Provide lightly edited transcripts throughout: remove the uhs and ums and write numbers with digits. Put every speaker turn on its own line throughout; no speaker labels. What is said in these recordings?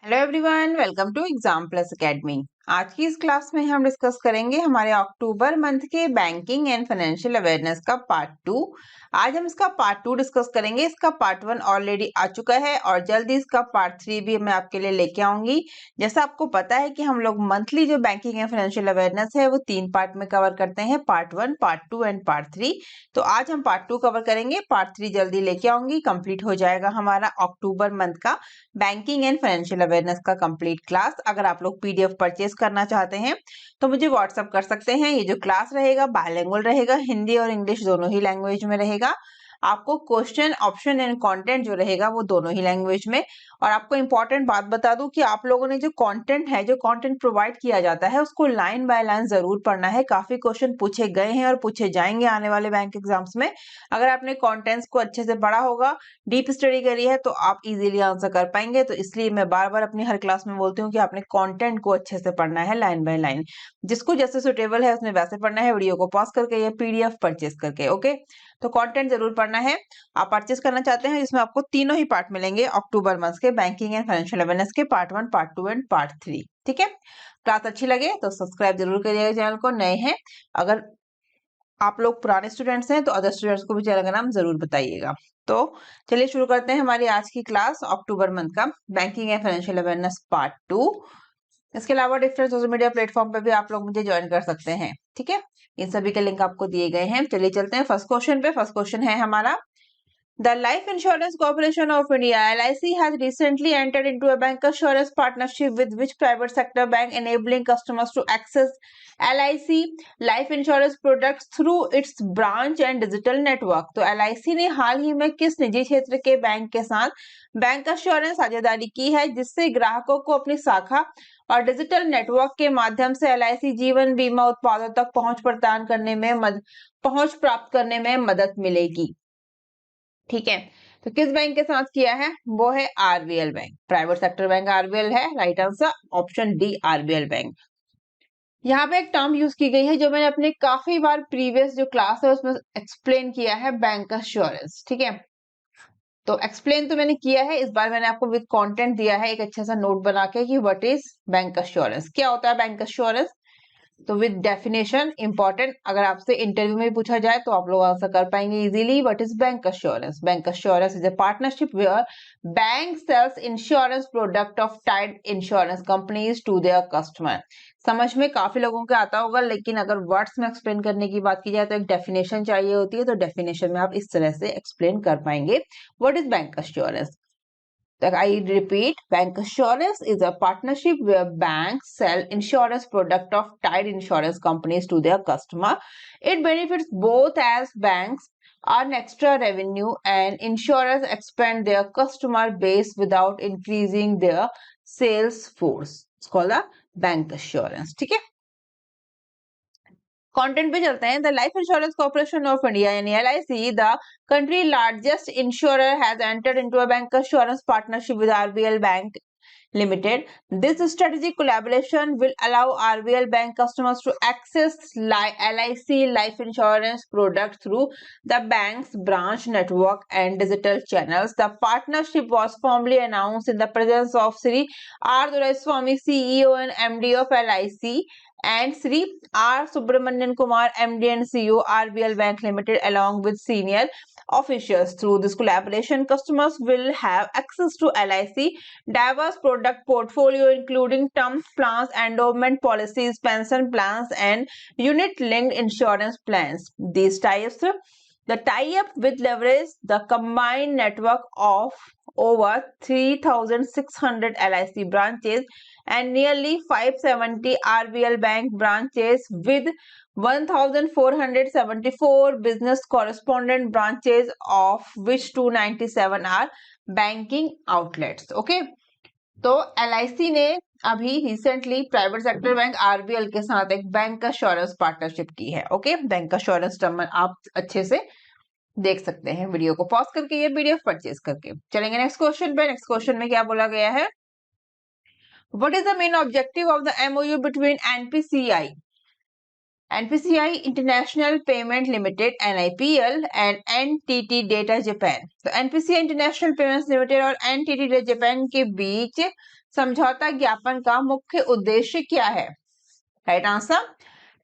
Hello everyone, welcome to exam plus academy. आज की इस क्लास में हम डिस्कस करेंगे हमारे अक्टूबर मंथ के बैंकिंग एंड फाइनेंशियल अवेयरनेस का पार्ट 2। आज हम इसका पार्ट 2 डिस्कस करेंगे। इसका पार्ट 1 ऑलरेडी आ चुका है और जल्दी इसका पार्ट 3 भी मैं आपके लिए लेके आऊंगी। जैसा आपको पता है कि हम लोग मंथली जो बैंकिंग एंड फाइनेंशियल अवेयरनेस है वो 3 पार्ट में कवर करते हैं, पार्ट 1, पार्ट 2 एंड पार्ट 3। तो आज हम पार्ट 2 कवर करेंगे, पार्ट 3 जल्दी लेके आऊंगी। कंप्लीट हो जाएगा हमारा अक्टूबर मंथ का बैंकिंग एंड फाइनेंशियल अवेयरनेस का कंप्लीट क्लास। अगर आप लोग पीडीएफ परचेज करना चाहते हैं तो मुझे व्हाट्सअप कर सकते हैं। ये जो क्लास रहेगा बायलिंगुअल रहेगा, हिंदी और इंग्लिश दोनों ही लैंग्वेज में रहेगा। आपको क्वेश्चन, ऑप्शन एंड कंटेंट जो रहेगा वो दोनों ही लैंग्वेज में। और आपको इंपॉर्टेंट बात बता दूं कि आप लोगों ने जो कंटेंट है, जो कंटेंट प्रोवाइड किया जाता है, उसको लाइन बाय लाइन जरूर पढ़ना है। काफी क्वेश्चन पूछे गए हैं और पूछे जाएंगे आने वाले बैंक एग्जाम्स में। अगर आपने कंटेंट्स को अच्छे से पढ़ा होगा, डीप स्टडी करी है, तो आप इजीली आंसर कर पाएंगे। तो इसलिए मैं बार बार अपनी हर क्लास में बोलती हूँ कि आपने कंटेंट को अच्छे से पढ़ना है, लाइन बाय लाइन। जिसको जैसे सुटेबल है उसमें वैसे पढ़ना है, वीडियो को पॉज करके या पीडीएफ परचेज करके। ओके, तो कंटेंट जरूर पढ़ना है। आप परचेज करना चाहते हैं जिसमें आपको तीनों ही पार्ट मिलेंगे अक्टूबर मंथ के बैंकिंग एंड फाइनेंशियल अवेयरनेस के, पार्ट 1, पार्ट 2 एंड पार्ट 3। ठीक है, क्लास अच्छी लगे तो सब्सक्राइब जरूर करिएगा चैनल को। नए हैं, अगर आप लोग पुराने स्टूडेंट्स हैं तो अदर स्टूडेंट्स को भी चैनल का नाम जरूर बताइएगा। तो चलिए शुरू करते हैं हमारी आज की क्लास, अक्टूबर मंथ का banking and financial awareness part 2। इसके अलावा डिफरेंट सोशल मीडिया प्लेटफॉर्म पे भी आप लोग मुझे ज्वाइन कर सकते हैं। ठीक है, इन सभी के लिंक आपको दिए गए हैं। चलिए चलते हैं फर्स्ट क्वेश्चन पे। फर्स्ट क्वेश्चन है हमारा, The Life Insurance Corporation of India (LIC) has recently entered into a bancassurance partnership with which private sector bank, enabling customers to access LIC life insurance products through its branch and digital network। तो LIC ने हाल ही में किस निजी क्षेत्र के bank के साथ bank assurance साझेदारी की है जिससे ग्राहकों को अपनी शाखा और डिजिटल नेटवर्क के माध्यम से LIC जीवन बीमा उत्पादों तक पहुंच प्राप्त करने में मदद मिलेगी। ठीक है, तो किस बैंक के साथ किया है? वो है RBL bank, private sector bank RBL है। Right answer option D, RBL bank. यहाँ पे एक टर्म यूज की गई है जो मैंने अपने काफी बार प्रीवियस जो क्लास है उसमें एक्सप्लेन किया है, बैंक अश्योरेंस। ठीक है, तो एक्सप्लेन तो मैंने किया है, इस बार मैंने आपको विद कंटेंट दिया है एक अच्छा सा नोट बना के कि व्हाट इज बैंक अश्योरेंस, क्या होता है बैंक अश्योरेंस। तो विद डेफिनेशन इंपॉर्टेंट, अगर आपसे इंटरव्यू में पूछा जाए तो आप लोग आंसर कर पाएंगे easily. What is bancassurance? Bancassurance is a partnership where bank sells insurance product of tied insurance companies to their customer. समझ में काफी लोगों को आता होगा, लेकिन अगर वर्ड्स में एक्सप्लेन करने की बात की जाए तो एक डेफिनेशन चाहिए होती है। तो डेफिनेशन में आप इस तरह से एक्सप्लेन कर पाएंगे what is bank assurance. I repeat, bank assurance is a partnership where banks sell insurance product of tied insurance companies to their customer. It benefits both as banks earn extra revenue and insurers expand their customer base without increasing their sales force. It's called a bank assurance. ठीक है, content पे चलते हैं। The life insurance corporation of India यानी LIC, the country largest insurer, has entered into a bank assurance partnership with RBL Bank Limited. This strategic collaboration will allow RBL Bank customers to access LIC life insurance products through the bank's branch network and digital channels. The partnership was formally announced in the presence of Sri R. Doraiswamy, CEO and MD of LIC, and Sri R. Subramanian Kumar, MD and CEO, RBL Bank Limited, along with senior officials. Through this collaboration, customers will have access to LIC diverse product portfolio including term plans, endowment policies, pension plans, and unit-linked insurance plans. The tie-up with leverage the combined network of over 3,600 LIC branches and nearly 570 RBL Bank branches with 1,474 business correspondent branches, of which 297 are banking outlets. Okay, तो LIC ने अभी recently private sector bank RBL के साथ एक bank assurance partnership की है। Okay, bank assurance term आप अच्छे से देख सकते हैं वीडियो को पॉज करके, ये पीडीएफ परचेज करके। चलेंगे नेक्स्ट क्वेश्चन पे। नेक्स्ट क्वेश्चन में क्या बोला गया है? What is the main objective of the MOU between NPCI International Payment Limited (NIPL) and NTT Data Japan। तो NPCI International Payments Limited और NTT Data Japan के बीच समझौता ज्ञापन का मुख्य उद्देश्य क्या है? Right answer,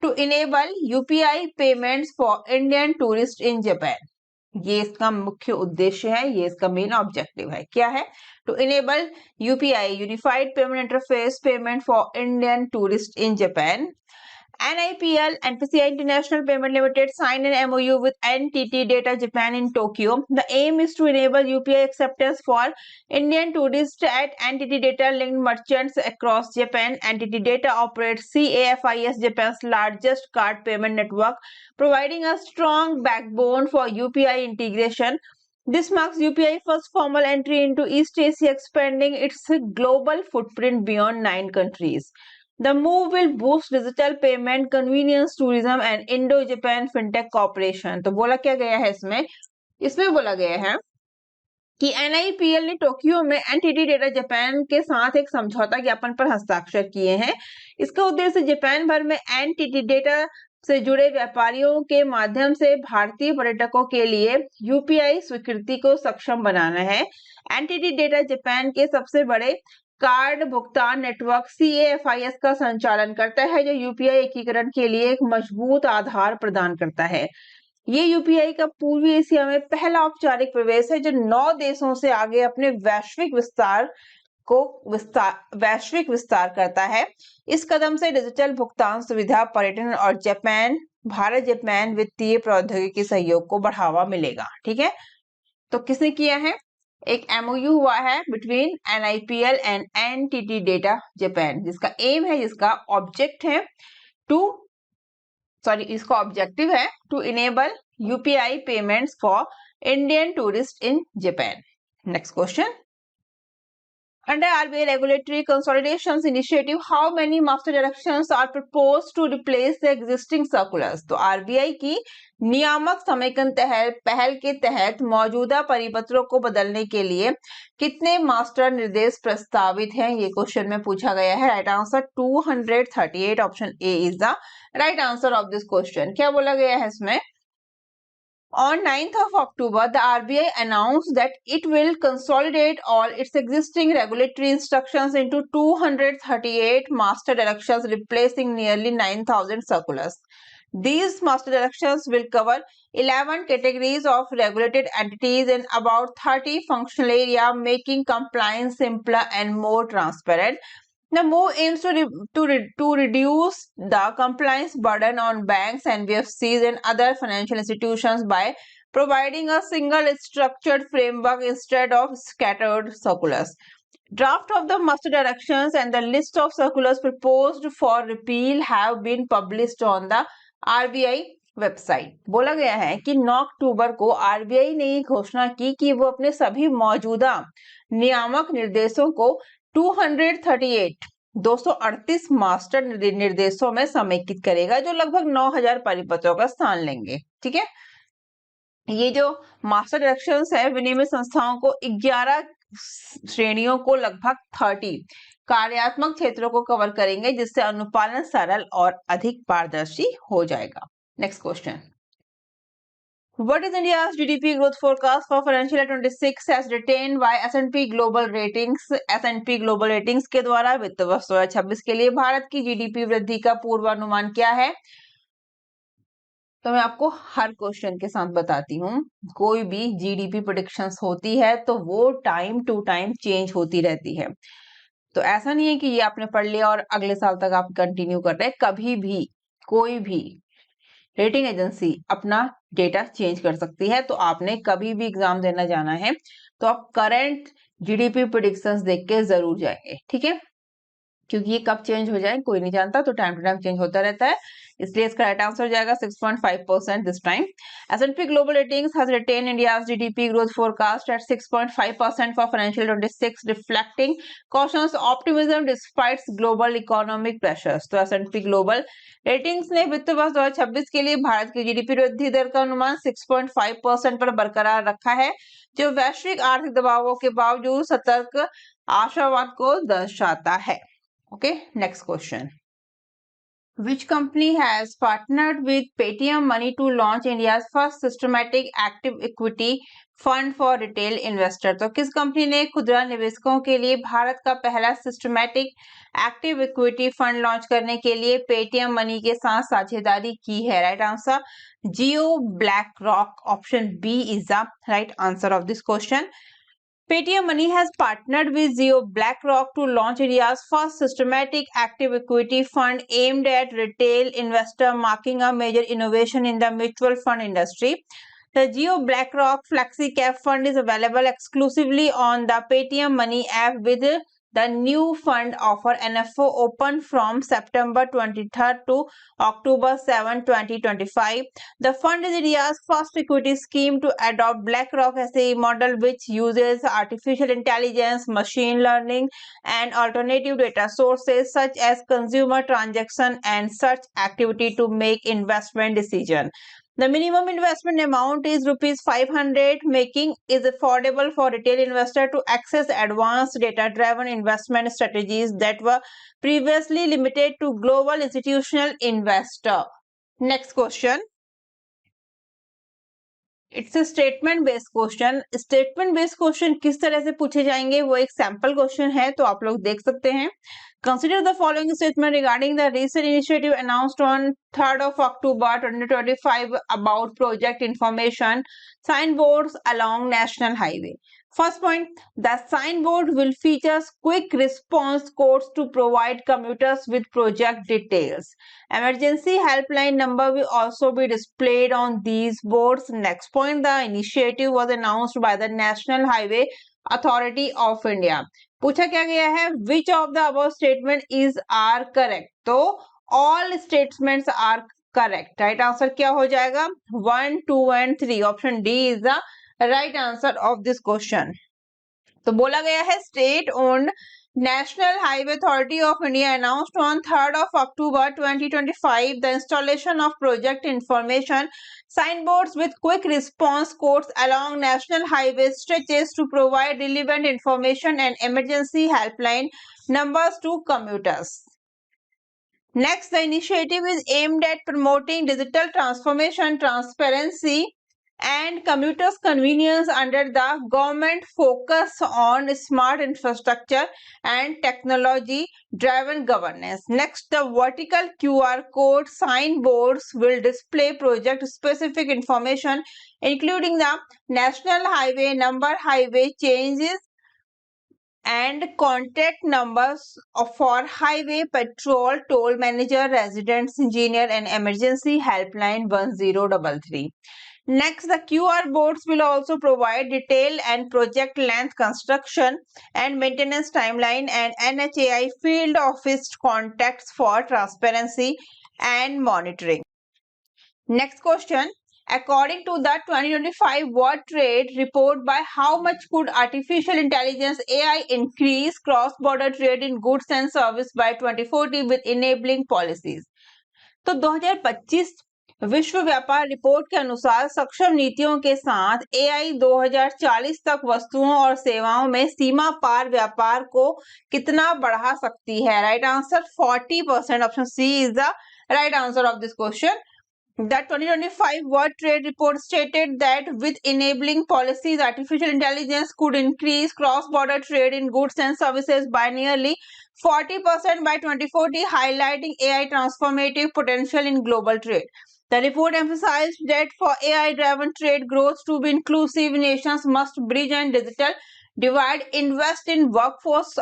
to enable UPI payments for Indian tourist in Japan. ये इसका मुख्य उद्देश्य है, ये इसका मेन ऑब्जेक्टिव है। क्या है? To enable UPI unified payment interface payment for Indian tourist in Japan. NIPL, NPCI International Payment Limited signed an MOU with NTT Data Japan in Tokyo. The aim is to enable UPI acceptance for Indian tourists at NTT Data linked merchants across Japan. NTT Data operates CAFIS, Japan's largest card payment network, providing a strong backbone for UPI integration. This marks UPI's first formal entry into East Asia, expanding its global footprint beyond 9 countries. The move will boost digital payment, convenience, tourism and Indo-Japan fintech cooperation. तो बोला क्या गया है इसमें बोला गया है कि NIPL ने टोक्यो में NTT डेटा जापान के साथ एक समझौता ज्ञापन पर हस्ताक्षर किए हैं। इसका उद्देश्य जापान भर में NTT डेटा से जुड़े व्यापारियों के माध्यम से भारतीय पर्यटकों के लिए यूपीआई स्वीकृति को सक्षम बनाना है। NTT डेटा जापान के सबसे बड़े कार्ड भुगतान नेटवर्क CAFIS का संचालन करता है, जो यूपीआई एकीकरण के लिए एक मजबूत आधार प्रदान करता है। ये यूपीआई का पूर्वी एशिया में पहला औपचारिक प्रवेश है, जो 9 देशों से आगे अपने वैश्विक विस्तार करता है। इस कदम से डिजिटल भुगतान सुविधा, पर्यटन और भारत जापान वित्तीय प्रौद्योगिकी सहयोग को बढ़ावा मिलेगा। ठीक है, तो किसने किया है? एक MOU हुआ है between NIPL and NTT data Japan, जिसका एम है, जिसका ऑब्जेक्टिव है to enable UPI payments for Indian tourist in Japan. Next question, under RBI regulatory consolidations initiative, how many master directions are proposed to replace the existing circulars? तो RBI की नियामक समेकन पहल के तहत मौजूदा परिपत्रों को बदलने के लिए कितने मास्टर निर्देश प्रस्तावित हैं? ये क्वेश्चन में पूछा गया है। Right answer 238, option A is the right answer of this question. क्या बोला गया है इसमें? On 9th of October, the RBI announced that it will consolidate all its existing regulatory instructions into 238 master directions, replacing nearly 9,000 circulars. These master directions will cover 11 categories of regulated entities and about 30 functional areas, making compliance simpler and more transparent. The move aims to reduce the compliance burden on banks, NBFCs, and other financial institutions by providing a single structured framework instead of scattered circulars. Draft of the master directions and the list of circulars proposed for repeal have been published on the RBI website. बोला गया है कि 9 अक्टूबर को RBI ने ये घोषणा की कि वो अपने सभी मौजूदा नियामक निर्देशों को 238 मास्टर निर्देशों में समेकित करेगा, जो लगभग 9,000 परिपत्रों का स्थान लेंगे। ठीक है, ये जो मास्टर डायरेक्शंस है, विनिमय संस्थाओं को 11 श्रेणियों को लगभग 30 कार्यात्मक क्षेत्रों को कवर करेंगे, जिससे अनुपालन सरल और अधिक पारदर्शी हो जाएगा। Next question, What is India's GDP growth forecast for financial year 26 as retained by S&P Global Ratings? S&P Global Ratings के द्वारा वित्त वर्ष 2026 के लिए भारत की GDP वृद्धि का पूर्वानुमान क्या है? तो मैं आपको हर क्वेश्चन के साथ बताती हूँ, कोई भी GDP प्रेडिक्शंस होती है तो वो टाइम टू टाइम चेंज होती रहती है। तो ऐसा नहीं है कि ये आपने पढ़ लिया और अगले साल तक आप कंटिन्यू कर रहे हैं। कभी भी कोई भी रेटिंग एजेंसी अपना डेटा चेंज कर सकती है। तो आपने कभी भी एग्जाम देना जाना है तो आप करंट जीडीपी प्रेडिक्शंस देख के जरूर जाएंगे। ठीक है, क्योंकि ये कब चेंज हो जाए कोई नहीं जानता, तो टाइम टू टाइम चेंज होता रहता है, इसलिए इसका राइट आंसर हो जाएगा 6.5% this time. S&P Global Ratings has retained India's GDP growth forecast at 6.5% for financial 26, reflecting cautious optimism despite global economic pressures। तो S&P Global Ratings ने वित्त वर्ष 2026 के लिए भारत की जीडीपी वृद्धि दर का अनुमान 6.5% पर बरकरार रखा है, जो वैश्विक आर्थिक दबावों के बावजूद सतर्क आशावाद को दर्शाता है। Okay, next question, Which company has partnered with Paytm Money to launch India's first systematic active equity fund for retail investor? तो किस कंपनी ने खुदरा निवेशकों के लिए भारत का पहला systematic active equity fund launch करने के लिए पेटीएम मनी के साथ साझेदारी की है? Right answer Jio BlackRock, option B is the right answer of this question. Paytm Money has partnered with Zio BlackRock to launch India's first systematic active equity fund aimed at retail investor, marking a major innovation in the mutual fund industry. The Zio BlackRock Flexi Cap Fund is available exclusively on the Paytm Money app, with the new fund offer NFO open from September 23rd to October 7, 2025. The fund is India's first equity scheme to adopt BlackRock SAE model, which uses artificial intelligence, machine learning, and alternative data sources such as consumer transaction and search activity to make investment decisions. The minimum investment amount is rupees 500, making it affordable for retail investors to access advanced data-driven investment strategies that were previously limited to global institutional investors. Next question. It's a statement based question. Statement based question किस तरह से पूछे जाएंगे वो एक sample question है, तो आप लोग देख सकते हैं. Consider the following statement regarding the recent initiative announced on 3rd of October 2025 about project information signboards along national highway. First point, the signboard will feature quick response codes to provide commuters with project details. Emergency helpline number will also be displayed on these boards. Next point, the initiative was announced by the National Highway Authority of India. पूछा क्या गया है, which of the above statement is are correct? तो all statements are correct. Right answer क्या हो जाएगा? 1, 2 and 3. Option D is the right answer of this question. तो बोला गया है state owned National Highway Authority of India announced on 3rd of October 2025 the installation of project information signboards with quick response codes along national highway stretches to provide relevant information and emergency helpline numbers to commuters. Next, the initiative is aimed at promoting digital transformation, transparency, and commuters' convenience under the government focus on smart infrastructure and technology-driven governance. Next, the vertical QR code signboards will display project-specific information, including the national highway number, highway changes, and contact numbers for highway patrol, toll manager, residence engineer, and emergency helpline 1033. Next, the QR boards will also provide detail and project length, construction and maintenance timeline, and NHAI field office contacts for transparency and monitoring. Next question. According to the 2025 World Trade Report, by how much could artificial intelligence AI increase cross-border trade in goods and service by 2040 with enabling policies? तो 2025 विश्व व्यापार report के अनुसार सक्षम नीतियों के साथ AI 2040 तक वस्तुओं और सेवाओं में सीमा पार व्यापार को कितना बढ़ा सकती है? Right answer 40%. Option C is the right answer of this question. The 2025 World Trade Report stated that with enabling policies, artificial intelligence could increase cross-border trade in goods and services by nearly 40% by 2040, highlighting AI transformative potential in global trade. The report emphasized that for AI-driven trade growth to be inclusive, nations must bridge and digital divide, invest in workforce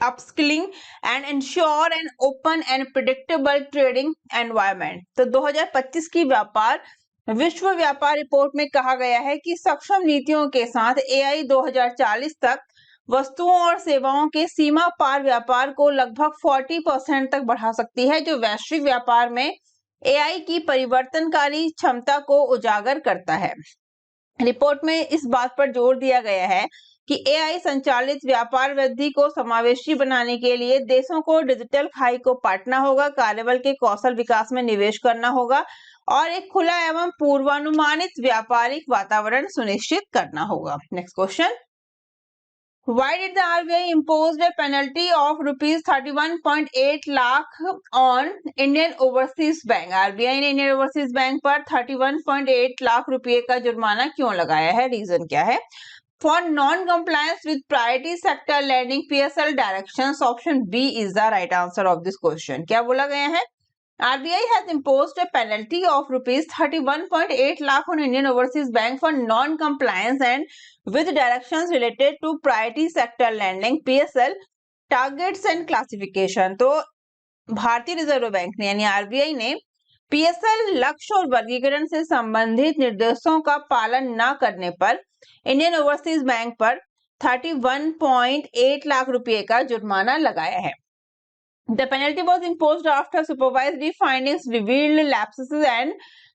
upskilling and ensure an open and predictable trading environment. तो 2025 की व्यापार विश्व व्यापार report में कहा गया है कि सक्षम नीतियों के साथ AI 2040 तक वस्तुओं और सेवाओं के सीमा पार व्यापार को लगभग 40% तक बढ़ा सकती है, जो वैश्विक व्यापार में AI की परिवर्तनकारी क्षमता को उजागर करता है. रिपोर्ट में इस बात पर जोर दिया गया है कि AI संचालित व्यापार वृद्धि को समावेशी बनाने के लिए देशों को डिजिटल खाई को पाटना होगा, कार्यबल के कौशल विकास में निवेश करना होगा और एक खुला एवं पूर्वानुमानित व्यापारिक वातावरण सुनिश्चित करना होगा. Next question. Why did the RBI impose a penalty of rupees 31.8 lakh on Indian Overseas Bank? RBI ने इंडियन ओवरसीज बैंक पर 31.8 लाख रुपए का जुर्माना क्यों लगाया है? रीजन क्या है? For non-compliance with priority sector lending PSL directions, option B is the right answer of this question. क्या बोला गया है? RBI has imposed a penalty of rupees 31.8 lakh on Indian Overseas Bank for non-compliance and with directions related to priority sector lending PSL targets and classification. तो भारतीय reserve bank ने यानी RBI ने PSL लक्ष्य और वर्गीकरण से संबंधित निर्देशों का पालन न करने पर इंडियन ओवरसीज बैंक पर 31.8 लाख रुपए का जुर्माना लगाया है. The penalty was imposed after supervisory findings revealed lapses and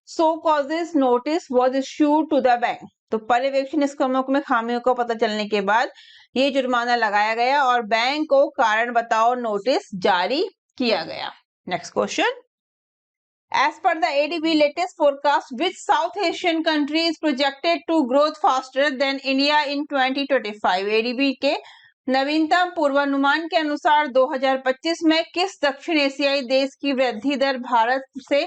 so causes notice was issued to the bank. तो पर्यवेक्षण निष्कर्मों में खामियों को पता चलने के बाद ये जुर्माना लगाया गया और बैंक को कारण बताओ नोटिस जारी किया गया. Next question. As per the ADB latest forecast, which South Asian country is projected to grow faster than India in 2025? ADB के नवीनतम पूर्वानुमान के अनुसार 2025 में किस दक्षिण एशियाई देश की वृद्धि दर भारत से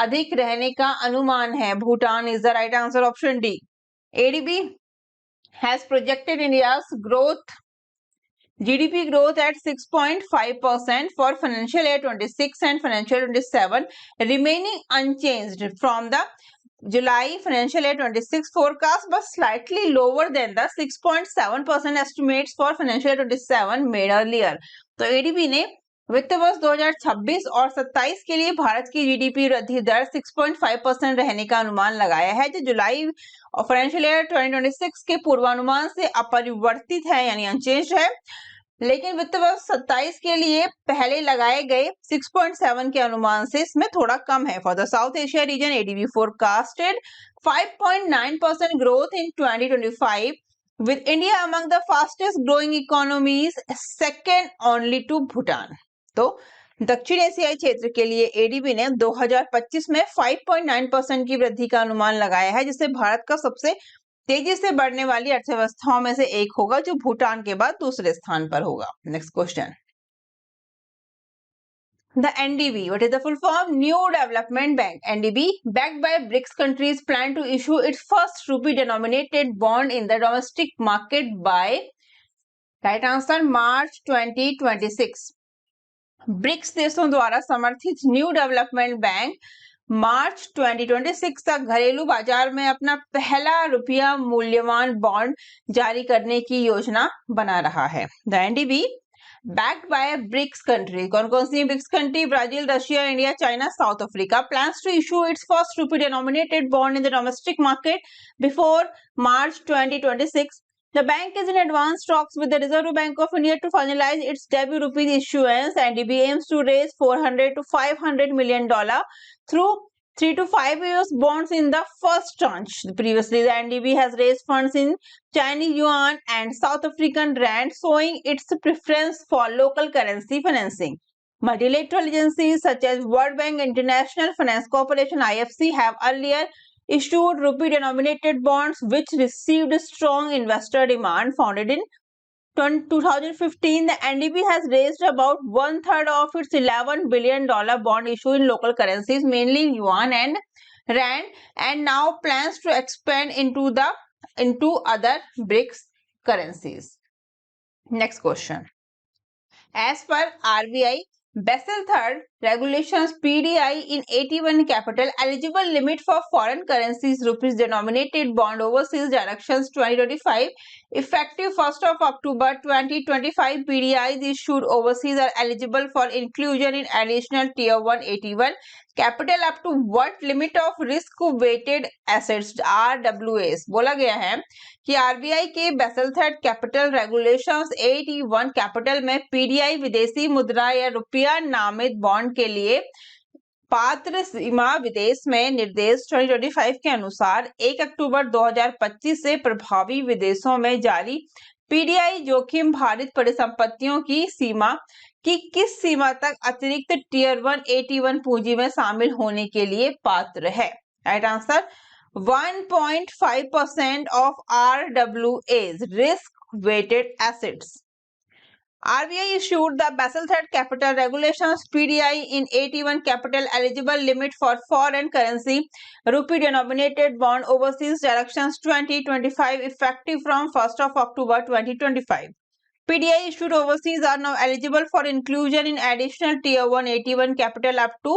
अधिक रहने का अनुमान है? Bhutan is the right answer, option D. ADB has projected India's GDP growth at 6.5% for financial year 26 and financial year 27, remaining unchanged from the July financial year 26 forecast, but slightly lower than the 6.7% estimates for financial year 27 made earlier. तो ADB ने वित्त वर्ष 2026 और 27 के लिए भारत की GDP वृद्धि दर 6.5% रहने का अनुमान लगाया है, जो जुलाई और फाइनेंशियल ईयर 2026 के पूर्वानुमान से अपरिवर्तित है यानी अनचेंज्ड है, लेकिन वित्त वर्ष 27 के लिए पहले लगाए गए 6.7 के अनुमान से इसमें थोड़ा कम है. For the south Asia region ADB forecasted 5.9% growth in 2025 with India among the fastest growing economies, second only to Bhutan. तो दक्षिण एशियाई क्षेत्र के लिए एडीबी ने 2025 में 5.9% की वृद्धि का अनुमान लगाया है, जिससे भारत का सबसे तेजी से बढ़ने वाली अर्थव्यवस्थाओं में से एक होगा, जो भूटान के बाद दूसरे स्थान पर होगा. Next question. The NDB, what is the full form? New Development Bank. NDB, backed by BRICS countries, plan to issue its first rupee-denominated bond in the domestic market by, right answer, March 2026. BRICS देशों द्वारा समर्थित new development bank मार्च 2026 तक घरेलू बाजार में अपना पहला रुपया मूल्यवान बॉन्ड जारी करने की योजना बना रहा है. The NDB backed by a BRICS country. कौन कौन सी BRICS country? Brazil, Russia, India, China, South Africa plans to issue its first rupee-denominated bond in the domestic market before March 2026. The bank is in advanced talks with the Reserve Bank of India to finalize its debut rupee issuance. NDB aims to raise $400 to $500 million through 3 to 5 years bonds in the first tranche. Previously, the NDB has raised funds in Chinese yuan and South African rand, showing its preference for local currency financing. Multilateral agencies such as World Bank, International Finance Corporation (IFC) have earlier issued rupee-denominated bonds, which received strong investor demand. Founded in 2015, the NDB has raised about 1/3 of its $11 billion bond issue in local currencies, mainly yuan and rand, and now plans to expand into other BRICS currencies. Next question. As per RBI Basel III regulations, PDI in AT1 capital eligible limit for foreign currencies rupees denominated bond overseas directions 2025 effective 1st of October 2025. PDIs issued overseas are eligible for inclusion in additional tier 1 AT1 capital up to what limit of risk weighted assets RWAs. बोला गया है कि RBI के Basel III capital regulations AT1 capital में PDI विदेशी मुद्रा या रुपया नामित बॉन्ड के लिए पात्र सीमा विदेश में निर्देश 2025 के अनुसार 1 अक्टूबर 2025 से प्रभावी विदेशों में जारी पीडीआई जोखिम भारित परिसंपत्तियों की सीमा की किस सीमा तक अतिरिक्त टियर 1 AT1 पूंजी में शामिल होने के लिए पात्र है? Right answer 1.5% of RWAs, risk weighted assets. RBI issued the Basel III Capital Regulations (PDI) in AT1 capital eligible limit for foreign currency rupee denominated bond overseas directions 2025 effective from 1st of October 2025. PDI issued overseas are now eligible for inclusion in additional Tier 1 AT1 capital up to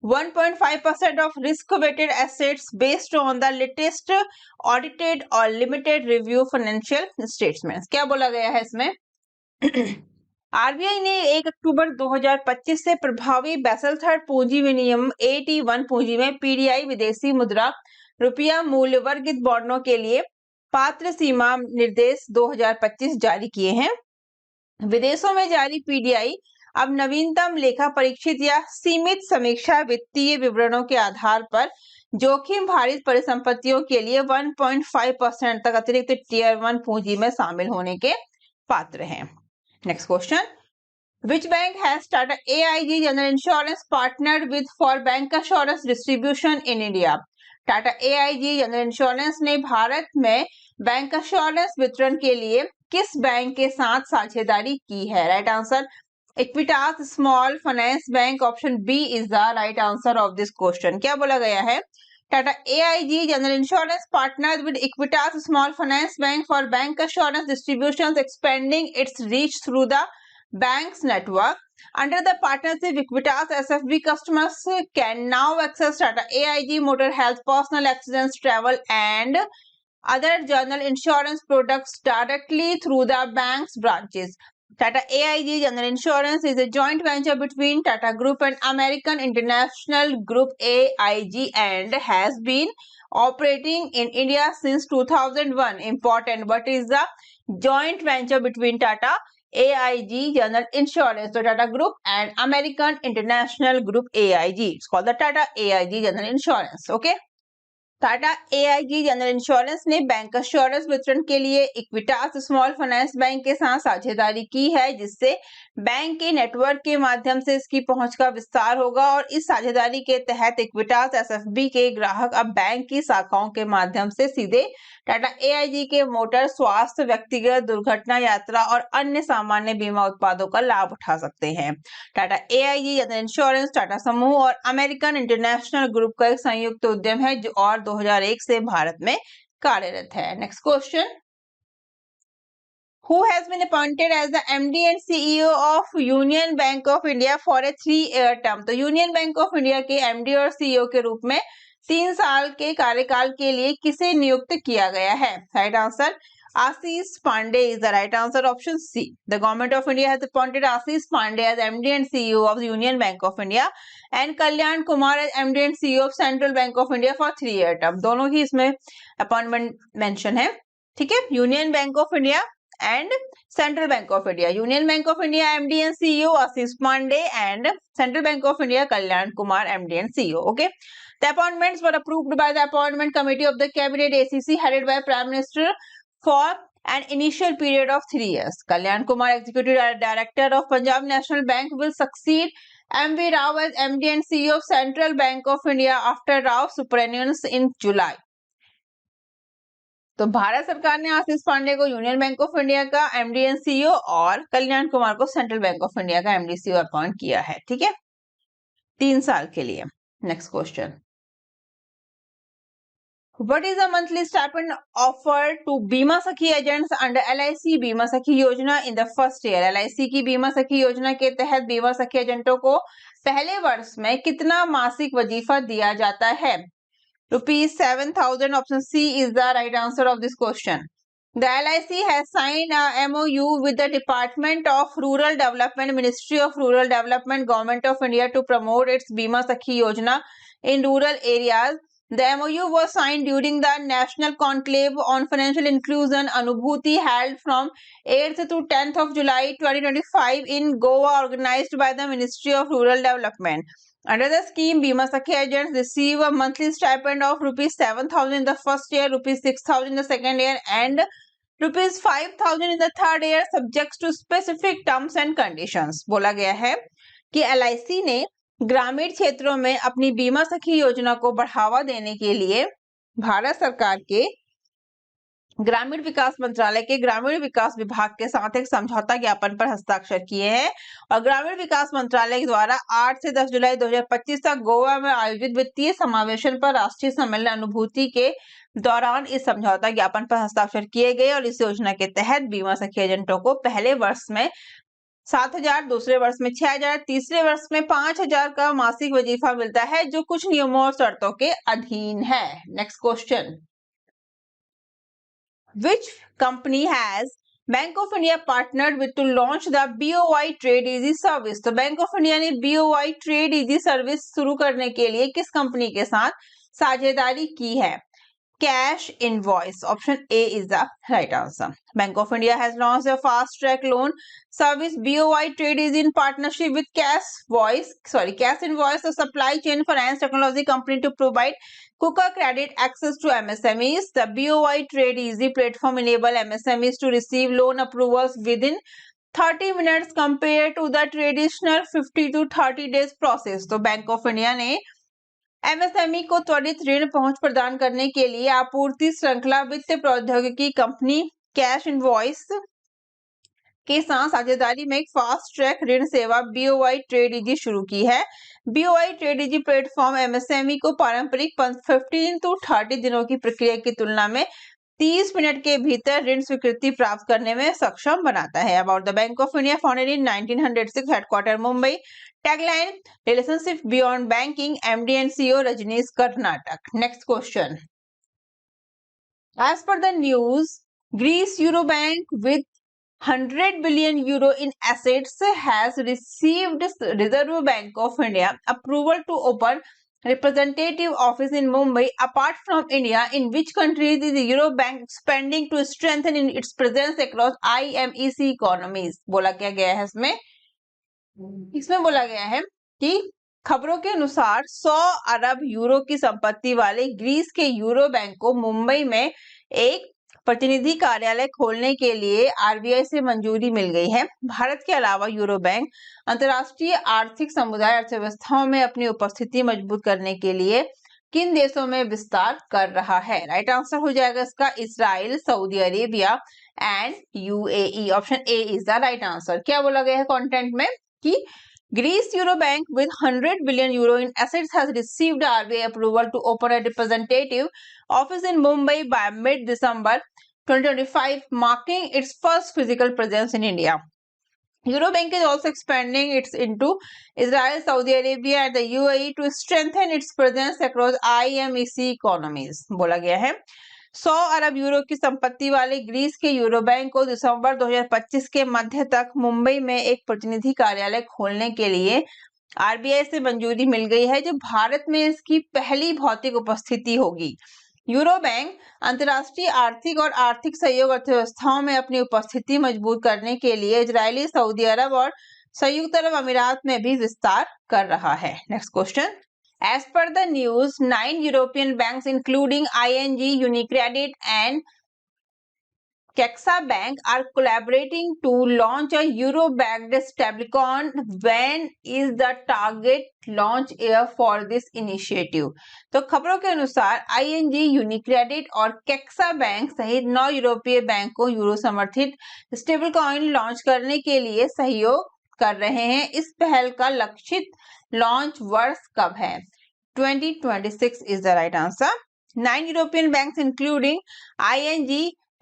1.5% of risk-weighted assets based on the latest audited or limited review financial statements. क्या बोला गया है इसमें? RBI ने 1 अक्टूबर 2025 से प्रभावी basal third पूंजी विनियम AT1 पूंजी में पीडीआई विदेशी मुद्रा रुपया मूल्य वर्गित बॉन्डों के लिए पात्र सीमा निर्देश 2025 जारी किए हैं। विदेशों में जारी पीडीआई अब नवीनतम लेखा परीक्षित या सीमित समीक्षा वित्तीय विवरणों के आधार पर जोखिम भारित परिसंपत्तियों के लिए 1.5% तक अतिरिक्त टियर 1 पूंजी में शामिल होने के पात्र हैं। Next question. Which bank has Tata AIG General Insurance partnered with for bank assurance distribution in India? Tata AIG General Insurance ने भारत में बैंक अश्योरेंस वितरण के लिए किस बैंक के साथ साझेदारी की है? Right answer Equitas Small Finance Bank, option B is the right answer of this question. क्या बोला गया है? Tata AIG General Insurance partnered with Equitas Small Finance Bank for bank assurance distributions, expanding its reach through the bank's network. Under the partnership, Equitas SFB customers can now access Tata AIG Motor Health, Personal Accidents, Travel, and other general insurance products directly through the bank's branches. Tata AIG General Insurance is a joint venture between Tata Group and American International Group AIG and has been operating in India since 2001. Important. What is the joint venture between Tata AIG General Insurance? So Tata Group and American International Group AIG. It's called the Tata AIG General Insurance. Okay. Tata AIG general insurance ने bank assurance वितरण के लिए Equitas Small Finance bank के साथ साझेदारी की है, जिससे बैंक के नेटवर्क के माध्यम से इसकी पहुंच का विस्तार होगा और इस साझेदारी के तहत इक्विटास एसएफबी के ग्राहक अब बैंक की शाखाओं के माध्यम से सीधे टाटा एआईजी के मोटर, स्वास्थ्य, व्यक्तिगत, दुर्घटना, यात्रा और अन्य सामान्य बीमा उत्पादों का लाभ उठा सकते हैं। Tata AIG general insurance Tata समूह और अमेरिकन इंटरनेशनल ग्रुप का एक संयुक्त उद्यम है जो और 2001 से भारत में कार्यरत है। Next question, who has been appointed as the MD and CEO of Union Bank of India for a 3-year term? तो यूनियन बैंक ऑफ इंडिया के MD और CEO के रूप में 3 साल के कार्यकाल के लिए किसे नियुक्त किया गया है? Right answer Ashish Pandey is the right answer, option C. The government of India has appointed Ashish Pandey as MD and CEO of the Union Bank of India and Kalyan Kumar as MD and CEO of Central Bank of India for 3-year term. दोनों ही इसमें appointment mention है। ठीक है, union Bank of India and Central Bank of India. Union Bank of India MD and CEO Ashish Pandey and Central Bank of India Kalyan Kumar MD and CEO. Okay. The appointments were approved by the Appointment Committee of the Cabinet ACC headed by Prime Minister for an initial period of 3 years. Kalyan Kumar, Executive Director of Punjab National Bank, will succeed MV Rao as MD and CEO of Central Bank of India after Rao's superannuance in July. तो भारत सरकार ने आशीष पांडे को Union Bank of India का MD and CEO और कल्याण कुमार को Central Bank of India का MD CEO appoint किया है। ठीक है, 3 साल के लिए। Next question, what is the monthly stipend offer to Bima Sakhi agents under LIC Bima Sakhi Yojana in the first year? LIC की बीमा सखी योजना के तहत बीमा सखी एजेंटों को पहले वर्ष में कितना मासिक वजीफा दिया जाता है? Rupees 7,000. Option C is the right answer of this question. The LIC has signed a MOU with the Department of Rural Development, Ministry of Rural Development, Government of India to promote its Bima Sakhi Yojana in rural areas. The MOU was signed during the National Conclave on Financial Inclusion Anubhuti held from 8th to 10th of July 2025 in Goa, organized by the Ministry of Rural Development. Under the scheme, Bima Sakhi agents receive a monthly stipend of rupees 7,000 in the first year, rupees 6,000 in the second year, and rupees 5,000 in the third year, subject to specific terms and conditions. बोला गया है कि LIC ने ग्रामीण क्षेत्रों में अपनी बीमा सखी योजना को बढ़ावा देने के लिए भारत सरकार के ग्रामीण विकास मंत्रालय के ग्रामीण विकास विभाग के साथ एक समझौता ज्ञापन पर हस्ताक्षर किए हैं और ग्रामीण विकास मंत्रालय द्वारा 8 से 10 जुलाई 2025 तक गोवा में आयोजित वित्तीय समावेशन पर राष्ट्रीय सम्मेलन अनुभूति के दौरान इस समझौता ज्ञापन पर हस्ताक्षर किए गए और इस योजना के तहत बीमा सखी एजेंटों को पहले वर्ष में 7,000, दूसरे वर्ष में 6,000, तीसरे वर्ष में 5,000 का मासिक वजीफा मिलता है जो कुछ नियमों और शर्तों के अधीन है। Next question, which company has Bank of India partnered with to launch the BOI Trade Easy service? तो Bank of India ने BOI Trade Easy सर्विस शुरू करने के लिए किस कंपनी के साथ साझेदारी की है? Cash Invoice. Option A is the right answer. Bank of India has launched a fast track loan service BOI Trade Easy in partnership with Cash Invoice, a supply chain finance technology company to provide quicker credit access to MSMEs. The BOI Trade Easy platform enable MSMEs to receive loan approvals within 30 minutes compared to the traditional 50 to 30 days process. तो Bank of India ने MSME को त्वरित ऋण पहुंच प्रदान करने के लिए आपूर्ति श्रृंखला वित्त प्रौद्योगिकी कंपनी कैश इनवॉइस के साथ साझेदारी में एक फास्ट ट्रैक ऋण सेवा बीओआई ट्रेड इजी शुरू की है। BOI trade easy platform MSME को पारंपरिक 15 to 30 दिनों की प्रक्रिया की तुलना में 30 मिनट के भीतर ऋण स्वीकृति प्राप्त करने में सक्षम बनाता है। About the bank of India, founded in 1906, headquarter Mumbai, tagline relationship beyond banking, MD and CEO Rajneesh Karnatak. Next question, as पर the news, Greece euro bank with 100 billion euro in assets has received Reserve Bank of India approval to open representative office in Mumbai. Apart from India, in which countries is the Euro Bank expanding to strengthen in its presence across IMEC economies? बोला क्या गया है इसमें बोला गया है कि खबरों के अनुसार 100 अरब यूरो की संपत्ति वाले ग्रीस के यूरो बैंक को मुंबई में एक प्रतिनिधि कार्यालय खोलने के लिए आरबीआई से मंजूरी मिल गई है। भारत के अलावा यूरो बैंक अंतर्राष्ट्रीय आर्थिक समुदाय अर्थव्यवस्थाओं में अपनी उपस्थिति मजबूत करने के लिए किन देशों में विस्तार कर रहा है? राइट आंसर हो जाएगा इसका Israel, Saudi Arabia and UAE. Option A is the right answer. क्या बोला गया है कंटेंट में कि Greece Euro Bank with 100 billion euro in assets has received RBI approval to open a representative office in Mumbai by mid-December 2025, marking its first physical presence in India. Euro Bank is also expanding its into Israel, Saudi Arabia and the UAE to strengthen its presence across IMEC economies. बोला गया है 100 अरब euro की संपत्ति वाले Greece के euro bank को दिसंबर 2025 के मध्य तक मुंबई में एक प्रतिनिधि कार्यालय खोलने के लिए आरबीआई से मंजूरी मिल गई है, जो भारत में इसकी पहली भौतिक उपस्थिति होगी। यूरो बैंक अंतर्राष्ट्रीय आर्थिक और आर्थिक सहयोग अर्थव्यवस्थाओं में अपनी उपस्थिति मजबूत करने के लिए इजरायली, सऊदी अरब और संयुक्त अरब अमीरात में भी विस्तार कर रहा है। Next question, as per the news, 9 European banks including ING, UniCredit and CaixaBank are collaborating to launch a euro-backed stablecoin. When is the target launch year for this initiative? तो खबरों के अनुसार ING, UniCredit और CaixaBank सहित 9 यूरोपीय bank को euro समर्थित stable coin launch करने के लिए सहयोग कर रहे हैं। इस पहल का लक्षित लॉन्च वर्ष कब है? 2026 is the right answer. 9 European banks including ING,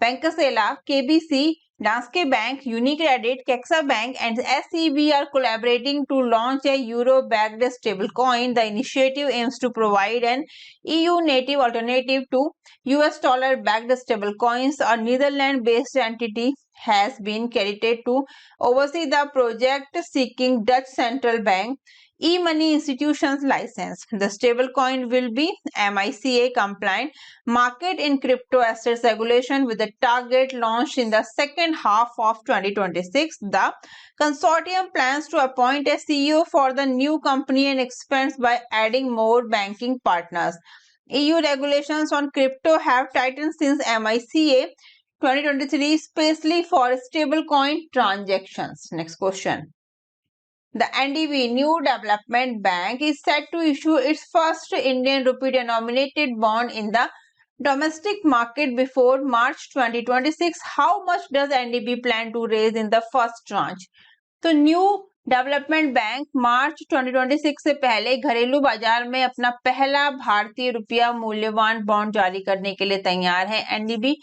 Bankasela, KBC, Danske Bank, UniCredit, CaixaBank and SEB are collaborating to launch a euro-backed stablecoin. The initiative aims to provide an EU-native alternative to US dollar-backed stablecoins. A Netherlands-based entity has been credited to oversee the project, seeking Dutch Central Bank e-money institutions license. The stablecoin will be MiCA compliant, market in crypto assets regulation with the target launch in the second half of 2026. The consortium plans to appoint a CEO for the new company and expands by adding more banking partners. EU regulations on crypto have tightened since MiCA 2023, especially for stablecoin transactions. Next question. The NDB, New Development Bank, is set to issue its first Indian rupee denominated bond in the domestic market before March 2026. How much does NDB plan to raise in the first tranche? तो new development bank मार्च 2026 से पहले घरेलू बाजार में अपना पहला भारतीय रुपया मूल्यवान बॉन्ड जारी करने के लिए तैयार है। एनडीबी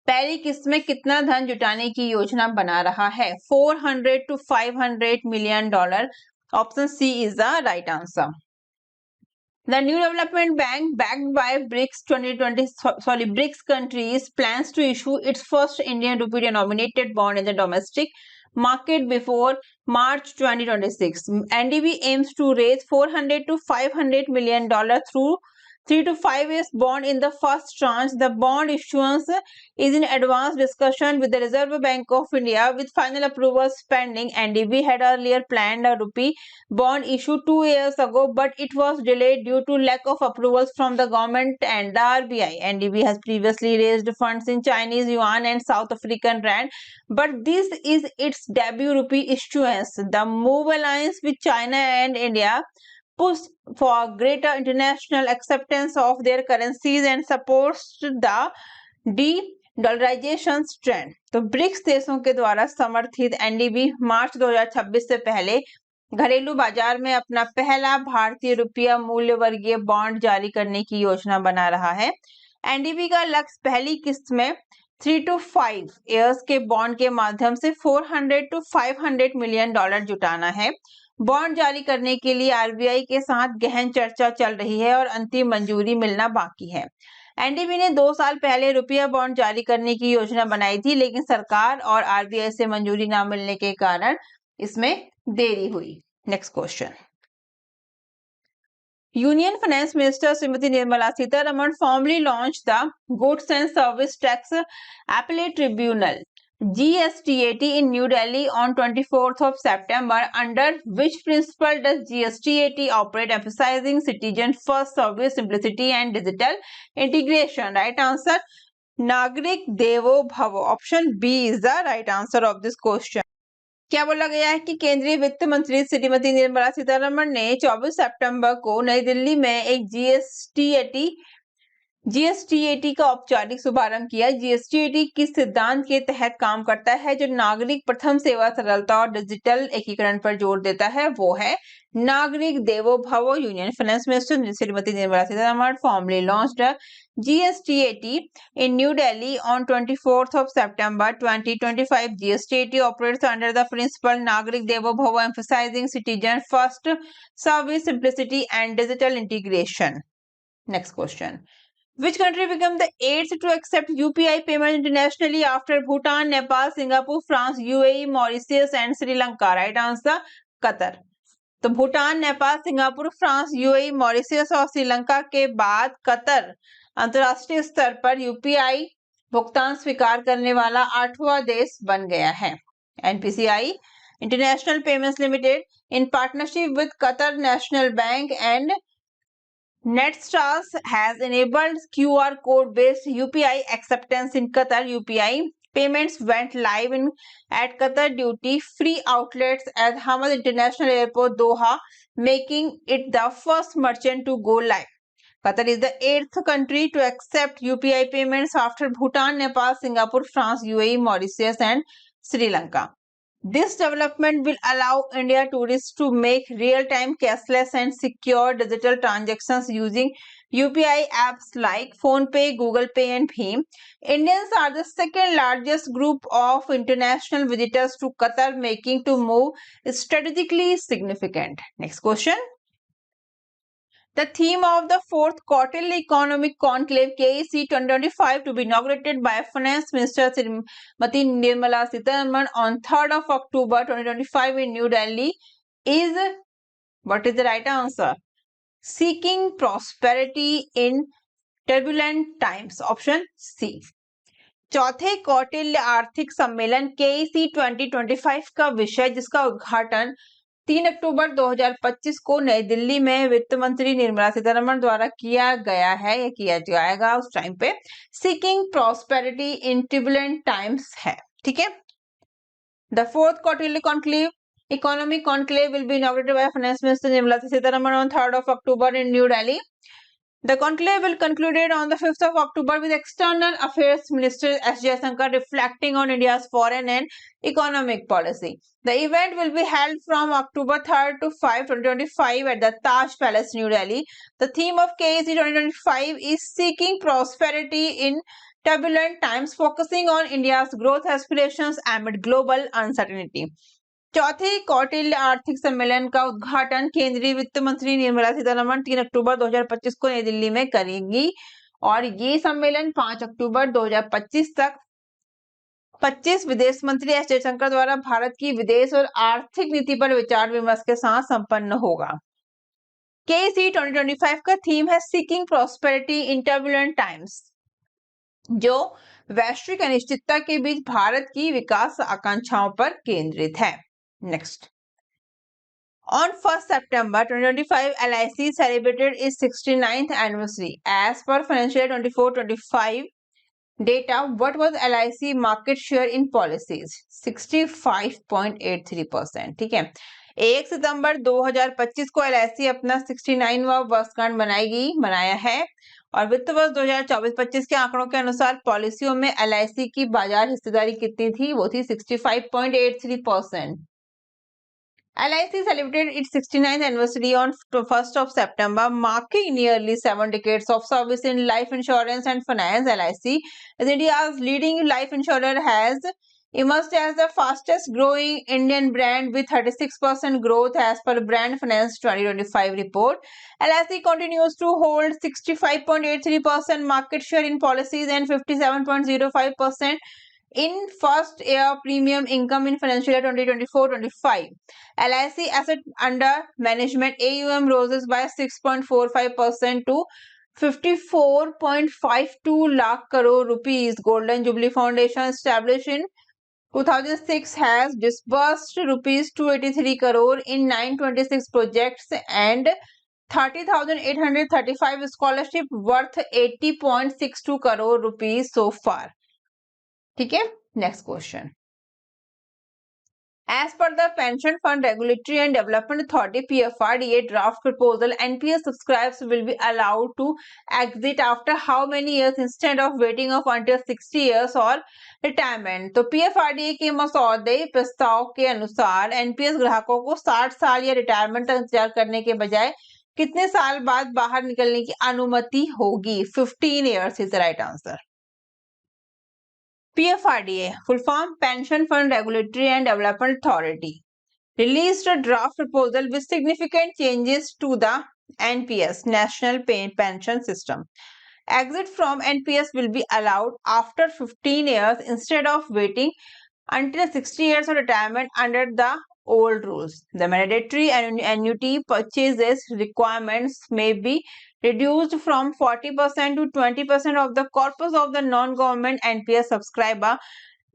पहली किस्त में कितना धन जुटाने की योजना बना रहा है? 400 to 500 million dollar. Option C is the right answer. The new development bank, backed by BRICS countries, plans to issue its first Indian rupee denominated bond in the domestic market before March 2026. NDB aims to raise 400 to 500 million dollar through 3 to 5 years bond in the first tranche. The bond issuance is in advanced discussion with the Reserve Bank of India, with final approvals pending. NDB had earlier planned a rupee bond issue 2 years ago, but it was delayed due to lack of approvals from the government and the RBI. NDB has previously raised funds in Chinese yuan and South African rand, but this is its debut rupee issuance. The move aligns with China and India push for greater international acceptance of their currencies and supports the de-dollarization trend. तो BRICS देशों के द्वारा समर्थित NDB मार्च 2026 से पहले घरेलू बाजार में अपना पहला भारतीय रुपया मूल्य वर्गीय बॉन्ड जारी करने की योजना बना रहा है। एनडीबी का लक्ष्य पहली किस्त में 3 to 5 years के बॉन्ड के माध्यम से 400 to 500 million डॉलर जुटाना है। बॉन्ड जारी करने के लिए आरबीआई के साथ गहन चर्चा चल रही है और अंतिम मंजूरी मिलना बाकी है। एनडीबी ने 2 साल पहले रुपया बॉन्ड जारी करने की योजना बनाई थी, लेकिन सरकार और आरबीआई से मंजूरी न मिलने के कारण इसमें देरी हुई। Next question. Union Finance Minister Srimati Nirmala Sitharaman formally launched the Goods and Service Tax Appellate Tribunal GSTAT in New Delhi on 24th of September. Under which principle does GSTAT operate, emphasizing citizen first, service simplicity and digital integration? Right answer, Nagrik Devo Bhavo. Option B is the right answer of this question. क्या बोला गया है कि केंद्रीय वित्त मंत्री श्रीमती निर्मला सीतारमण ने 24 सितंबर को नई दिल्ली में एक जीएसटीएटी का औपचारिक शुभारंभ किया। जीएसटीएटी किस सिद्धांत के तहत काम करता है? जो नागरिक प्रथम सेवा, सरलता और डिजिटल एकीकरण पर जोर देता है वो है नागरिक देवो भवो। Union finance minister Shrimati Nirmala Sitharaman formally launched GSTAT in New Delhi on 24th of September 2025. GSTAT operates under the principle Nagrik Devo Bhavo, emphasizing citizen first, service simplicity and digital integration. Next question. Which country became the 8th to accept UPI payment internationally after Bhutan, Nepal, Singapore, France, UAE, Mauritius and Sri Lanka? Right answer, Qatar. तो Bhutan, Nepal, Singapore, France, UAE, Mauritius और श्रीलंका के बाद Qatar अंतरराष्ट्रीय स्तर पर UPI भुगतान स्वीकार करने वाला 8वां देश बन गया है। NPCI international payments limited in partnership with Qatar National Bank and Netstars has enabled QR code based UPI acceptance in Qatar. UPI payments went live at Qatar duty free outlets at Hamad International Airport, Doha, making it the first merchant to go live. Qatar is the 8th country to accept UPI payments after Bhutan, Nepal, Singapore, France, UAE, Mauritius and Sri Lanka. This development will allow India tourists to make real-time cashless and secure digital transactions using UPI apps like PhonePe, Google Pay and Bheem. Indians are the second largest group of international visitors to Qatar, making to move strategically significant. Next question. The theme of the 4th Quarterly Economic Conclave KEC 2025 to be inaugurated by Finance Minister Srimati Nirmala Sitharaman on 3rd of October 2025 in New Delhi is, what is the right answer? Seeking prosperity in turbulent times. Option C. चौथे कौटिल्य आर्थिक सम्मेलन KEC 2025 का विषय, जिसका उद्घाटन 3 अक्टूबर 2025 को नई दिल्ली में वित्त मंत्री निर्मला सीतारमण द्वारा किया गया है या किया जाएगा उस टाइम पे, सीकिंग प्रॉस्पेरिटी इन ट्यूबुलेंट टाइम्स है। ठीक है। The 4th Quarterly Conclave Economic Conclave will be inaugurated by Finance Minister Nirmala Sitharaman on 3rd of October in New Delhi. The conclave will concluded on the 5th of October with External Affairs Minister S. Jaishankar reflecting on India's foreign and economic policy. The event will be held from October 3rd to 5, 2025 at the Taj Palace, New Delhi. The theme of KEC 2025 is Seeking Prosperity in Turbulent Times, focusing on India's growth aspirations amid global uncertainty. चौथे कौटिल्य आर्थिक सम्मेलन का उद्घाटन केंद्रीय वित्त मंत्री निर्मला सीतारमण 3 अक्टूबर 2025 को नई दिल्ली में करेंगी और ये सम्मेलन 5 अक्टूबर 2025 तक 25 विदेश मंत्री एस जयशंकर द्वारा भारत की विदेश और आर्थिक नीति पर विचार विमर्श के साथ संपन्न होगा। केसी 2025 का थीम है seeking prosperity in turbulent times, जो वैश्विक अनिश्चितता के बीच भारत की विकास आकांक्षाओं पर केंद्रित है। Next. On 1st September 2025, LIC celebrated its 69th anniversary. As per financial year 24-25 data, what was LIC market share in policies? 65.83%. ठीक है। 1 सितंबर 2025 को LIC अपना 69वां वर्षगांठ मनाया है और वित्त वर्ष 2024-25 के आंकड़ों के अनुसार पॉलिसियों में LIC की बाजार हिस्सेदारी कितनी थी? वो थी 65.83%. LIC celebrated its 69th anniversary on 1st of September, marking nearly 7 decades of service in life insurance and finance. LIC, as India's leading life insurer, has emerged as the fastest growing Indian brand with 36% growth as per Brand Finance 2025 report. LIC continues to hold 65.83% market share in policies and 57.05% in first year premium income in financial year 2024-25. LIC asset under management AUM roses by 6.45% to 54.52 lakh crore rupees. Golden Jubilee Foundation, established in 2006, has disbursed rupees 283 crore in 926 projects and 30,835 scholarship worth 80.62 crore rupees so far. ठीक है, next question. As per the Pension Fund Regulatory and Development Authority PFRDA draft proposal, NPS subscribers will be allowed to exit after how many years instead of waiting of until 60 years or retirement? तो PFRDA के मसौदे प्रस्ताव के अनुसार NPS ग्राहकों को 60 साल या रिटायरमेंट तक इंतजार करने के बजाय कितने साल बाद बाहर निकलने की अनुमति होगी? 15 years is the right answer. PFRDA, full form Pension Fund Regulatory and Development Authority, released a draft proposal with significant changes to the NPS, National Pension System. Exit from NPS will be allowed after 15 years instead of waiting until 60 years of retirement under the old rules. The mandatory annuity purchases requirements may be reduced from 40% to 20% of the corpus of the non-government NPS subscriber.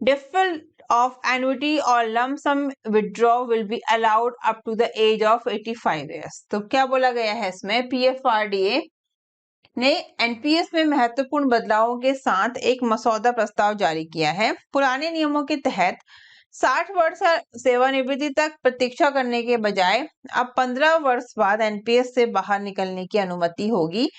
Default of annuity or lump sum withdrawal will be allowed up to the age of 85 years. तो क्या बोला गया है इसमें? PFRDA ने NPS में महत्वपूर्ण बदलावों के साथ एक मसौदा प्रस्ताव जारी किया है। पुराने नियमों के तहत 60 वर्ष सेवानिवृत्ति तक प्रतीक्षा करने के बजाय अब 15 वर्ष बाद एनपीएस से बाहर निकलने की अनुमति होगी।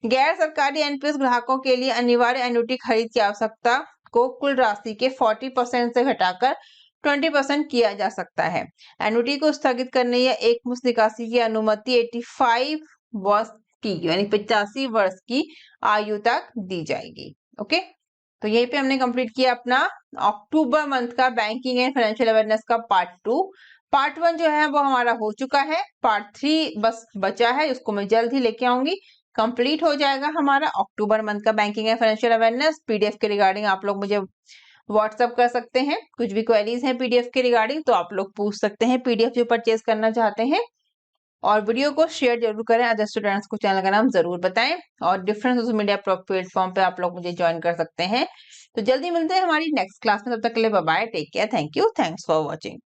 गैर सरकारी एनपीएस ग्राहकों के लिए अनिवार्य एन्युटी खरीद की आवश्यकता को कुल राशि के 40% से घटाकर 20% किया जा सकता है। एन्युटी को स्थगित करने या एक मुश्त निकासी की अनुमति 85 वर्ष की यानी 85 वर्ष की आयु तक दी जाएगी। ओके, तो यहीं पे हमने कंप्लीट किया अपना अक्टूबर मंथ का बैंकिंग एंड फाइनेंशियल अवेयरनेस का पार्ट 2। पार्ट 1 जो है वो हमारा हो चुका है, पार्ट 3 बस बचा है, उसको मैं जल्द ही लेके आऊंगी। कंप्लीट हो जाएगा हमारा अक्टूबर मंथ का banking and financial awareness. PDF के रिगार्डिंग आप लोग मुझे व्हाट्सअप कर सकते हैं, कुछ भी क्वेरीज हैं पीडीएफ के रिगार्डिंग तो आप लोग पूछ सकते हैं। पीडीएफ जो परचेज करना चाहते हैं, और वीडियो को शेयर जरूर करें, अदर स्टूडेंट्स को चैनल का नाम जरूर बताएं, और डिफरेंट सोशल मीडिया प्लेटफॉर्म पे आप लोग मुझे ज्वाइन कर सकते हैं। तो जल्दी मिलते हैं हमारी नेक्स्ट क्लास में, तब तक के लिए bye bye, take care, thank you, thanks for watching.